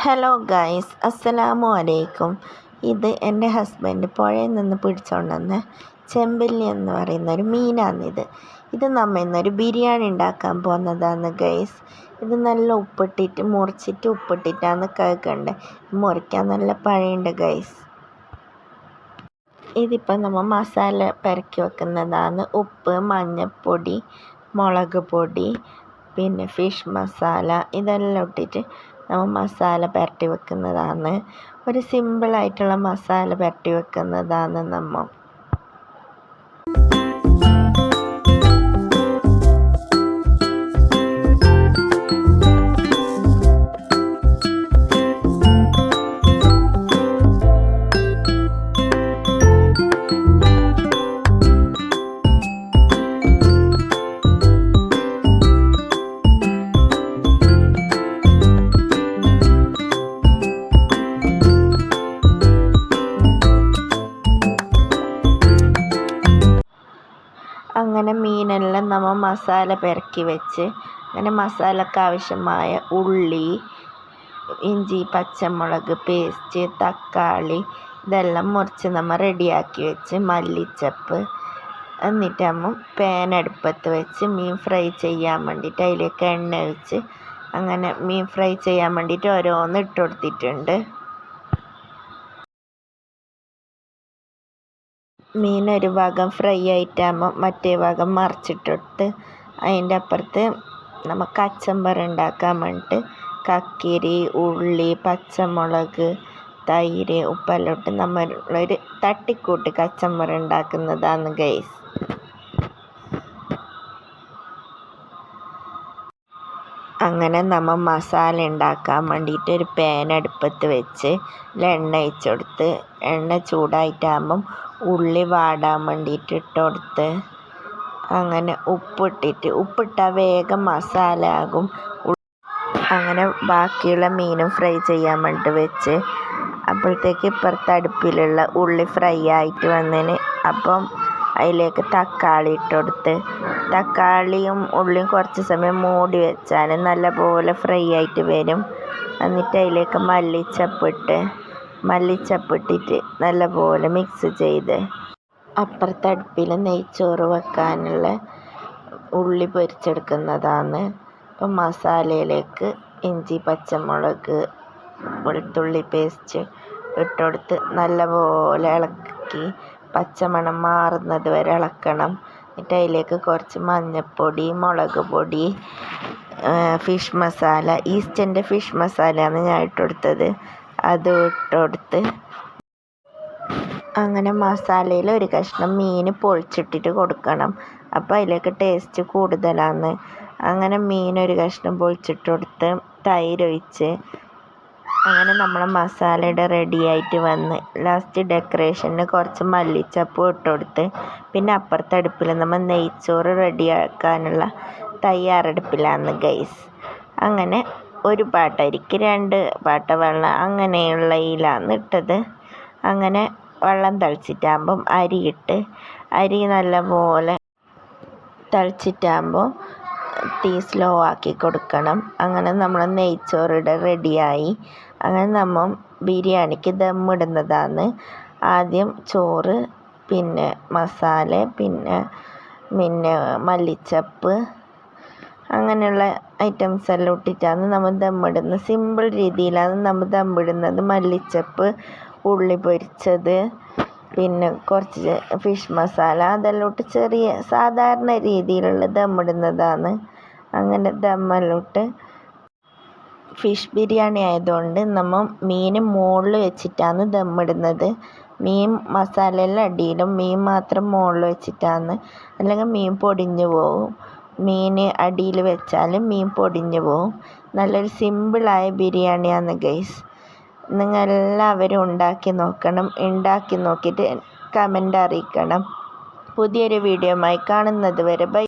Hello guys, അസ്സലാമു അലൈക്കും. ഇത് എൻ്റെ ഹസ്ബൻഡ് പുഴയിൽ നിന്ന് പിടിച്ചുകൊണ്ടുവന്ന ചെമ്പല്ലി എന്ന് പറയുന്നൊരു മീനാണിത്. ഇത് നമ്മൾ ഇന്നൊരു ബിരിയാണി ഉണ്ടാക്കാൻ പോകുന്നതാണ് ഗൈസ്. ഇത് നല്ല ഉപ്പിട്ടിട്ട് മുറിച്ചിട്ട് ഉപ്പിട്ടിട്ടാണ് കേൾക്കേണ്ടത്. മുറിക്കാൻ നല്ല പഴയുണ്ട് ഗൈസ്. ഇതിപ്പോൾ നമ്മൾ മസാല പെരക്കി വെക്കുന്നതാണ്. ഉപ്പ്, മഞ്ഞൾപ്പൊടി, മുളക് പൊടി, പിന്നെ ഫിഷ് മസാല ഇതെല്ലാം ഇട്ടിട്ട് നമ്മൾ മസാല പുരട്ടി വെക്കുന്നതാണ്. ഒരു സിമ്പിളായിട്ടുള്ള മസാല പുരട്ടി വെക്കുന്നതാണ് നമ്മൾ. അങ്ങനെ മീനെല്ലാം നമ്മൾ മസാല പെരക്കി വെച്ച് അങ്ങനെ മസാലയ്ക്ക് ആവശ്യമായ ഉള്ളി, ഇഞ്ചി, പച്ചമുളക് പേസ്റ്റ്, തക്കാളി ഇതെല്ലാം മുറിച്ച് നമ്മൾ റെഡിയാക്കി വെച്ച് മല്ലിച്ചപ്പ് എന്നിട്ട് നമ്മൾ പാൻ അടുപ്പത്ത് വെച്ച് മീൻ ഫ്രൈ ചെയ്യാൻ വേണ്ടിയിട്ട് അതിലേക്ക് എണ്ണ ഒഴിച്ച് അങ്ങനെ മീൻ ഫ്രൈ ചെയ്യാൻ വേണ്ടിയിട്ട് ഓരോന്ന് ഇട്ട് കൊടുത്തിട്ടുണ്ട്. മീൻ ഒരു ഭാഗം ഫ്രൈ ആയിട്ടാകുമ്പോൾ മറ്റേ ഭാഗം മറിച്ചിട്ടെടുത്ത് അതിൻ്റെ അപ്പുറത്ത് നമുക്ക് കച്ചമ്പർ ഉണ്ടാക്കാൻ വേണ്ടിയിട്ട് കക്കിരി, ഉള്ളി, പച്ചമുളക്, തൈര്, ഉപ്പെല്ലാം ഇട്ട് നമ്മളൊരു തട്ടിക്കൂട്ട് കച്ചമ്പർ ഉണ്ടാക്കുന്നതാണ് ഗൈസ്. അങ്ങനെ നമ്മൾ മസാല ഉണ്ടാക്കാൻ വേണ്ടിയിട്ട് ഒരു പാൻ അടുപ്പത്ത് വെച്ച് എണ്ണ ഒഴിച്ച് കൊടുത്ത് എണ്ണ ചൂടായിട്ടാകുമ്പം ഉള്ളി വാടാൻ വേണ്ടിയിട്ട് ഇട്ട് കൊടുത്ത് അങ്ങനെ ഉപ്പിട്ടാൽ വേഗം മസാല ആകും. അങ്ങനെ ബാക്കിയുള്ള മീനും ഫ്രൈ ചെയ്യാൻ വേണ്ടിയിട്ട് വെച്ച് അപ്പോഴത്തേക്ക് ഇപ്പുറത്തെ അടുപ്പിലുള്ള ഉള്ളി ഫ്രൈ ആയിട്ട് വന്നതിന് അപ്പം അതിലേക്ക് തക്കാളി ഇട്ട് കൊടുത്ത് തക്കാളിയും ഉള്ളിയും കുറച്ച് സമയം മൂടി വെച്ചാൽ നല്ലപോലെ ഫ്രൈ ആയിട്ട് വരും. എന്നിട്ട് അതിലേക്ക് മല്ലിച്ചപ്പിട്ടിട്ട് നല്ലപോലെ മിക്സ് ചെയ്ത് അപ്പുറത്തെ അടുപ്പിൽ നെയ്ച്ചോറ് വെക്കാനുള്ള ഉള്ളി പൊരിച്ചെടുക്കുന്നതാണ്. അപ്പം മസാലയിലേക്ക് ഇഞ്ചി, പച്ചമുളക്, വെളുത്തുള്ളി പേസ്റ്റ് ഇട്ടുകൊടുത്ത് നല്ലപോലെ ഇളക്കി പച്ചമണം മാറുന്നത് വരെ ഇളക്കണം. എന്നിട്ട് അതിലേക്ക് കുറച്ച് മഞ്ഞൾപ്പൊടി, മുളക് പൊടി, ഫിഷ് മസാല, ഈസ്റ്റൻ്റെ ഫിഷ് മസാലയാണ് ഞാൻ ഇട്ടുകൊടുത്തത്, അത് ഇട്ടുകൊടുത്ത് അങ്ങനെ മസാലയിൽ ഒരു കഷ്ണം മീൻ പൊളിച്ചിട്ടിട്ട് കൊടുക്കണം. അപ്പോൾ അതിലേക്ക് ടേസ്റ്റ് കൂടുതലാണ്. അങ്ങനെ മീൻ ഒരു കഷ്ണം പൊളിച്ചിട്ട് കൊടുത്ത് തൈരൊഴിച്ച് അങ്ങനെ നമ്മളെ മസാലയുടെ റെഡിയായിട്ട് വന്ന് ലാസ്റ്റ് ഡെക്കറേഷന് കുറച്ച് മല്ലിച്ചപ്പ് ഇട്ട് കൊടുത്ത് പിന്നെ അപ്പുറത്തെ അടുപ്പിൽ നമ്മൾ നെയ്ച്ചോറ് റെഡിയാക്കാനുള്ള തയ്യാറെടുപ്പിലാണ് ഗൈസ്. അങ്ങനെ ഒരു പാട്ട അരിക്ക് 2 പാട്ട വെള്ളം അങ്ങനെയുള്ള ഇതിലാണ് ഇട്ടത്. അങ്ങനെ വെള്ളം തിളച്ചിട്ടാകുമ്പം അരി നല്ലപോലെ തിളച്ചിട്ടാകുമ്പോൾ തീ സ്ലോ ആക്കി കൊടുക്കണം. അങ്ങനെ നമ്മൾ നെയ്ച്ചോറിടെ റെഡിയായി. അങ്ങനെ നമ്മൾ ബിരിയാണിക്ക് ദമ്മിടുന്നതാണ്. ആദ്യം ചോറ്, പിന്നെ മസാല, പിന്നെ മല്ലിച്ചപ്പ് അങ്ങനെയുള്ള ഐറ്റംസ് എല്ലാം ഇട്ടിട്ടാണ് നമ്മൾ ദമ്മിടുന്നത്. സിമ്പിൾ രീതിയിലാണ് നമ്മൾ ദമ്മിടുന്നത്. മല്ലിച്ചപ്പ്, ഉള്ളി പൊരിച്ചത്, പിന്നെ കുറച്ച് ഫിഷ് മസാല അതെല്ലാം ഇട്ട് ചെറിയ സാധാരണ രീതിയിലുള്ള ദമ്മിടുന്നതാണ്. അങ്ങനെ ദമ്മെല്ലാം ഇട്ട് ഫിഷ് ബിരിയാണി ആയതുകൊണ്ട് നമ്മൾ മീൻ മുകളിൽ വെച്ചിട്ടാണ് ദമ്മിടുന്നത്. മീൻ മസാലയെല്ലാം അടിയിലും മീൻ മാത്രം മുകളിൽ വെച്ചിട്ടാണ്, അല്ലെങ്കിൽ മീൻ പൊടിഞ്ഞു പോവും. മീൻ അടിയിൽ വെച്ചാൽ മീൻ പൊടിഞ്ഞു പോവും. നല്ലൊരു സിമ്പിളായ ബിരിയാണിയാണ് ഗൈസ്. നിങ്ങളെല്ലാവരും ഉണ്ടാക്കി നോക്കണം. ഉണ്ടാക്കി നോക്കിയിട്ട് കമൻ്റ് അറിയിക്കണം. പുതിയൊരു വീഡിയോയുമായി കാണുന്നത് വരെ ബൈ.